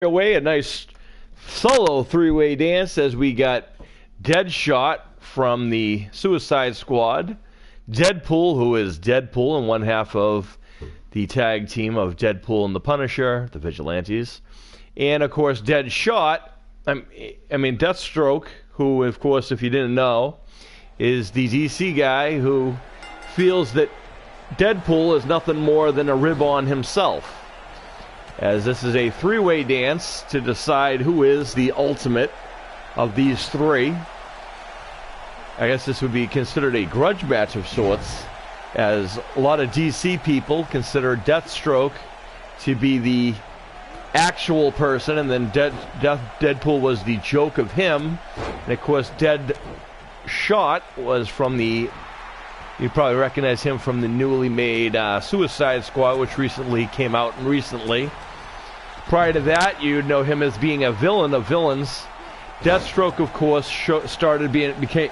Away a nice solo three-way dance as we got Deadshot from the Suicide Squad, Deadpool, who is Deadpool and one half of the tag team of Deadpool and the Punisher, the Vigilantes, and of course Deadshot, Deathstroke, who of course, if you didn't know, is the DC guy who feels that Deadpool is nothing more than a rib-on himself, as this is a three-way dance to decide who is the ultimate of these three. I guess this would be considered a grudge match of sorts, as a lot of DC people consider Deathstroke to be the actual person, and then Deadpool was the joke of him. And of course, Deadshot was from the, you probably recognize him from the newly made Suicide Squad, which recently came out recently. Prior to that, you'd know him as being a villain of villains. Deathstroke, of course,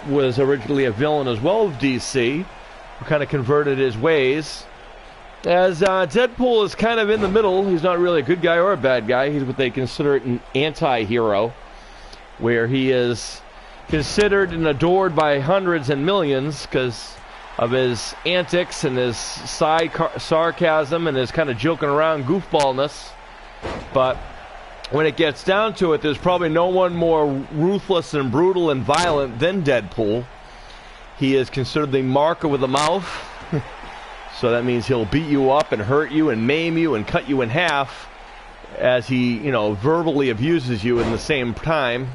was originally a villain as well of DC, who kind of converted his ways. As Deadpool is kind of in the middle. He's not really a good guy or a bad guy. He's what they consider an anti-hero, where he is considered and adored by hundreds and millions because of his antics and his sarcasm and his kind of joking around goofballness. But when it gets down to it, there's probably no one more ruthless and brutal and violent than Deadpool. He is considered the marker with a mouth. So that means he'll beat you up and hurt you and maim you and cut you in half as he, verbally abuses you in the same time.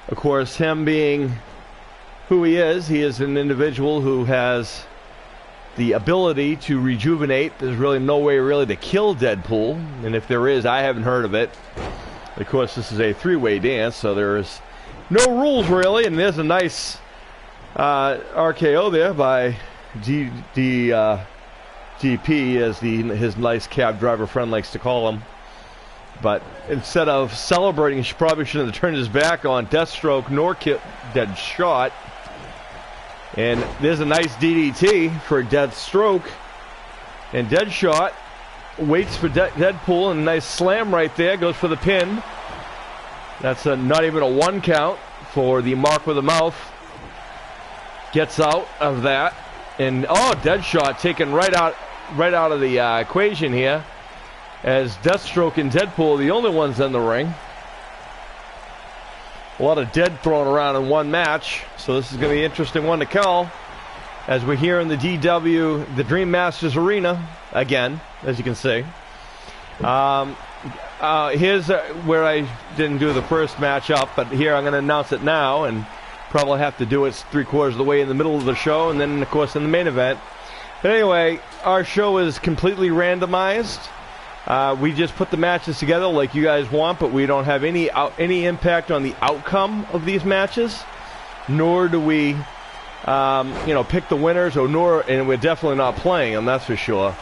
Of course, him being who he is an individual who has the ability to rejuvenate. There's really no way really to kill Deadpool, and if there is, I haven't heard of it. Of course, this is a three-way dance, so there's no rules really, and there's a nice RKO there by DP, as his nice cab driver friend likes to call him. But instead of celebrating, he probably shouldn't have turned his back on Deathstroke nor Deadshot. And there's a nice DDT for Deathstroke. And Deadshot waits for Deadpool, and a nice slam right there. Goes for the pin. That's not even a one count for the mark with the mouth. Gets out of that. And, Deadshot taken right out of the equation here. As Deathstroke and Deadpool are the only ones in the ring. A lot of dead thrown around in one match, so this is going to be an interesting one to call, as we're here in the DW, the Dream Masters Arena, again, as you can see. Here's where I didn't do the first match up, but here I'm going to announce it now, and probably have to do it 3/4 of the way in the middle of the show, and then, of course, in the main event. But anyway, our show is completely randomized. We just put the matches together like you guys want, but we don't have any impact on the outcome of these matches, nor do we, pick the winners, and we're definitely not playing them, that's for sure.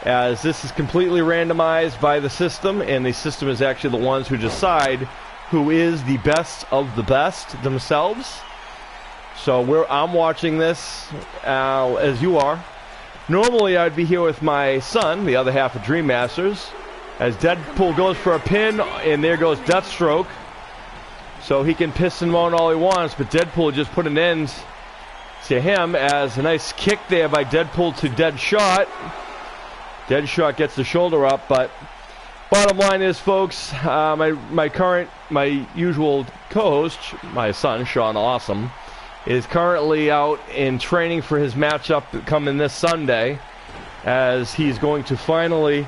As this is completely randomized by the system, and the system is actually the ones who decide who is the best of the best themselves. So I'm watching this as you are. Normally, I'd be here with my son, the other half of Dream Masters, as Deadpool goes for a pin, and there goes Deathstroke. So he can piss and moan all he wants, but Deadpool just put an end to him, as a nice kick there by Deadpool to Deadshot. Deadshot gets the shoulder up, but bottom line is, folks, my usual co-host, my son, Sean Awesome, is currently out in training for his matchup coming this Sunday, as he's going to finally,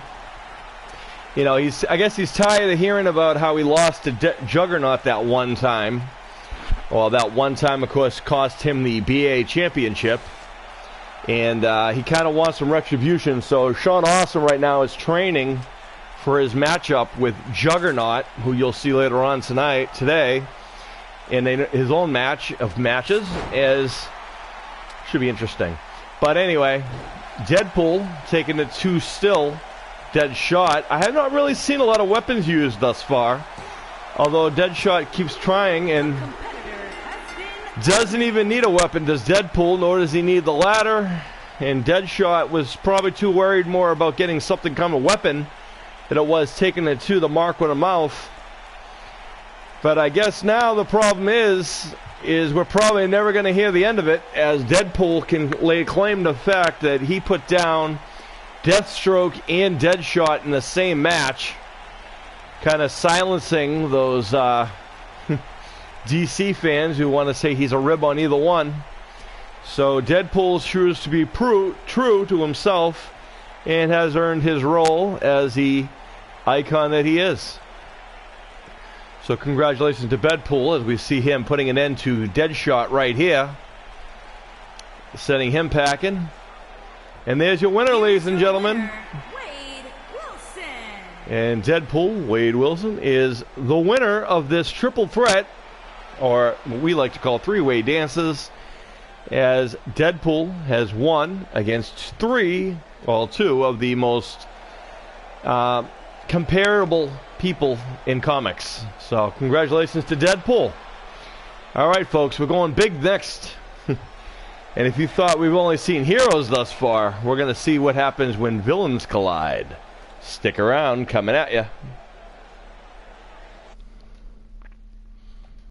I guess he's tired of hearing about how he lost to Juggernaut that one time. Well, that one time, of course, cost him the BA championship, and he kind of wants some retribution. So Sean Awesome right now is training for his matchup with Juggernaut, who you'll see later on today. And his own match of matches should be interesting. But anyway, Deadpool taking it to still. Deadshot. I have not really seen a lot of weapons used thus far, although Deadshot keeps trying and doesn't even need a weapon, does Deadpool, nor does he need the ladder. And Deadshot was probably too worried more about getting something come a weapon than it was taking it to the mark with a mouth. But I guess now the problem is we're probably never going to hear the end of it, as DeadPool can lay claim to the fact that he put down Deathstroke and Deadshot in the same match, kind of silencing those DC fans who want to say he's a rib on either one. So DeadPool chooses to be true to himself and has earned his role as the icon that he is. So congratulations to DeadPool as we see him putting an end to Deadshot right here, sending him packing. And there's your winner, ladies and gentlemen. And DeadPool, Wade Wilson, is the winner of this triple threat, or what we like to call three-way dances, as DeadPool has won against two of the most comparable people in comics. So congratulations to DeadPool. All right, folks, we're going big next. And if you thought we've only seen heroes thus far, we're going to see what happens when villains collide. Stick around, coming at you.